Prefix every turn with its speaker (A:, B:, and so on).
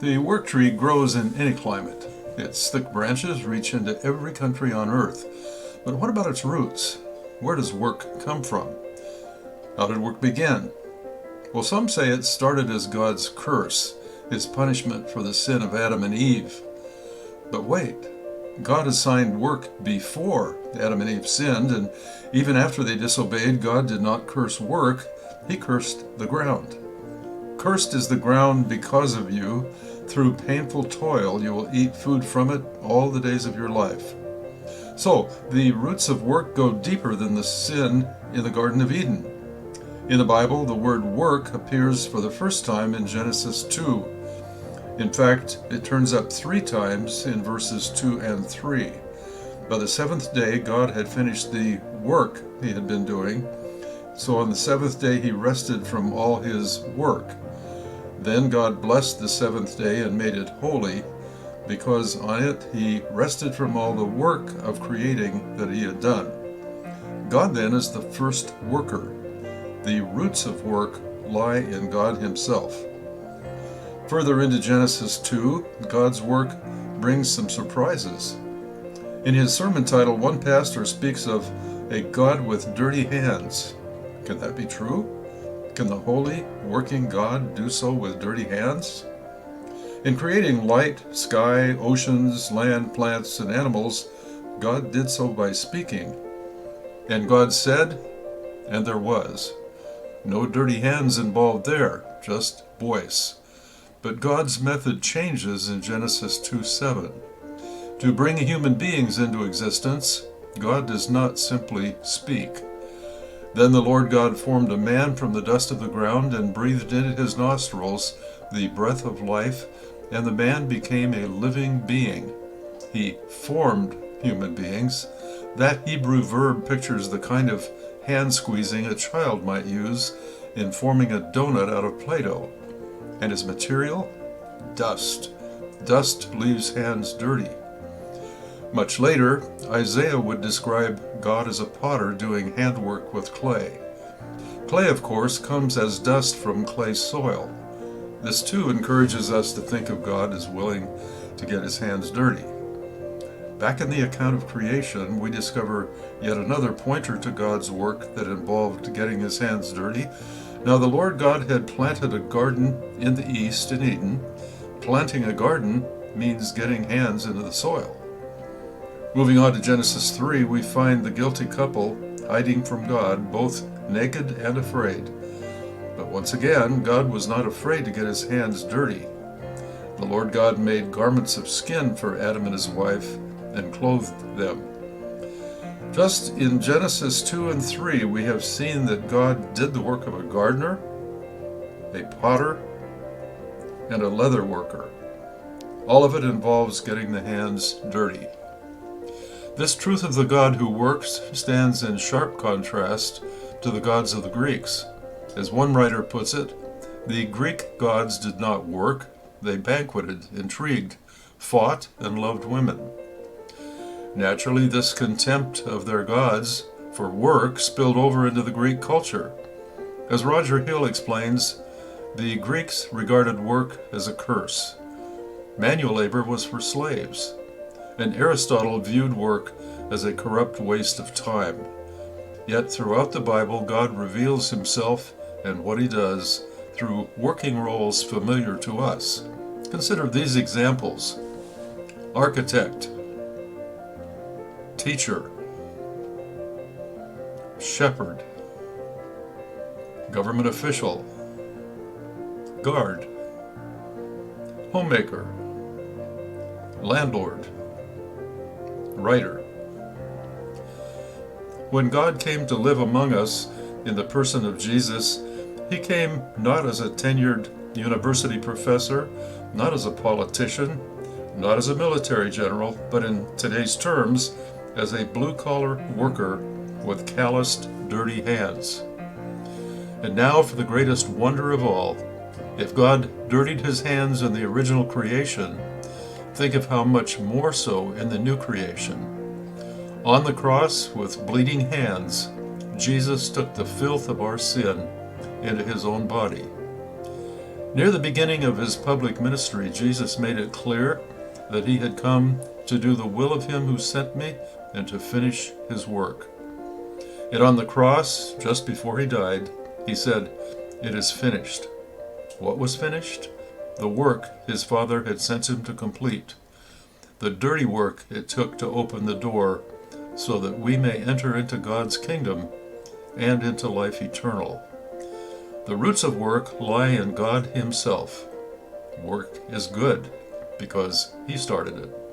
A: The work tree grows in any climate. Its thick branches reach into every country on earth. But what about its roots? Where does work come from? How did work begin? Well, some say it started as God's curse, his punishment for the sin of Adam and Eve. But wait, God assigned work before Adam and Eve sinned, and even after they disobeyed, God did not curse work, he cursed the ground. Cursed is the ground because of you. Through painful toil, you will eat food from it all the days of your life. So, the roots of work go deeper than the sin in the Garden of Eden. In the Bible, the word work appears for the first time in Genesis 2. In fact, it turns up 3 times in verses 2 and 3. By the 7th day, God had finished the work he had been doing. So on the 7th day, he rested from all his work. Then God blessed the 7th day and made it holy, because on it he rested from all the work of creating that he had done. God then is the first worker. The roots of work lie in God himself. Further into Genesis 2, God's work brings some surprises. In his sermon title, one pastor speaks of a God with dirty hands. Can that be true? Can the holy, working God do so with dirty hands? In creating light, sky, oceans, land, plants, and animals, God did so by speaking. And God said, and there was. No dirty hands involved there, just voice. But God's method changes in Genesis 2:7. To bring human beings into existence, God does not simply speak. Then the Lord God formed a man from the dust of the ground and breathed into his nostrils the breath of life, and the man became a living being. He formed human beings. That Hebrew verb pictures the kind of hand squeezing a child might use in forming a donut out of Play-Doh. And his material? Dust. Dust leaves hands dirty. Much later, Isaiah would describe God as a potter doing handwork with clay. Clay, of course, comes as dust from clay soil. This too encourages us to think of God as willing to get his hands dirty. Back in the account of creation, we discover yet another pointer to God's work that involved getting his hands dirty. Now the Lord God had planted a garden in the east in Eden. Planting a garden means getting hands into the soil. Moving on to Genesis 3, we find the guilty couple hiding from God, both naked and afraid. But once again, God was not afraid to get his hands dirty. The Lord God made garments of skin for Adam and his wife and clothed them. Just in Genesis 2 and 3, we have seen that God did the work of a gardener, a potter, and a leather worker. All of it involves getting the hands dirty. This truth of the God who works stands in sharp contrast to the gods of the Greeks. As one writer puts it, the Greek gods did not work, they banqueted, intrigued, fought, and loved women. Naturally, this contempt of their gods for work spilled over into the Greek culture. As Roger Hill explains, the Greeks regarded work as a curse. Manual labor was for slaves, and Aristotle viewed work as a corrupt waste of time. Yet throughout the Bible, God reveals himself and what he does through working roles familiar to us. Consider these examples: architect, teacher, shepherd, government official, guard, homemaker, landlord, writer. When God came to live among us in the person of Jesus, he came not as a tenured university professor, not as a politician, not as a military general, but in today's terms, as a blue-collar worker with calloused, dirty hands. And now for the greatest wonder of all. If God dirtied his hands in the original creation, think of how much more so in the new creation. On the cross, with bleeding hands, Jesus took the filth of our sin into his own body. Near the beginning of his public ministry, Jesus made it clear that he had come to do the will of him who sent me and to finish his work. And on the cross, just before he died, he said, "It is finished." What was finished? The work his Father had sent him to complete. The dirty work it took to open the door so that we may enter into God's kingdom and into life eternal. The roots of work lie in God himself. Work is good because he started it.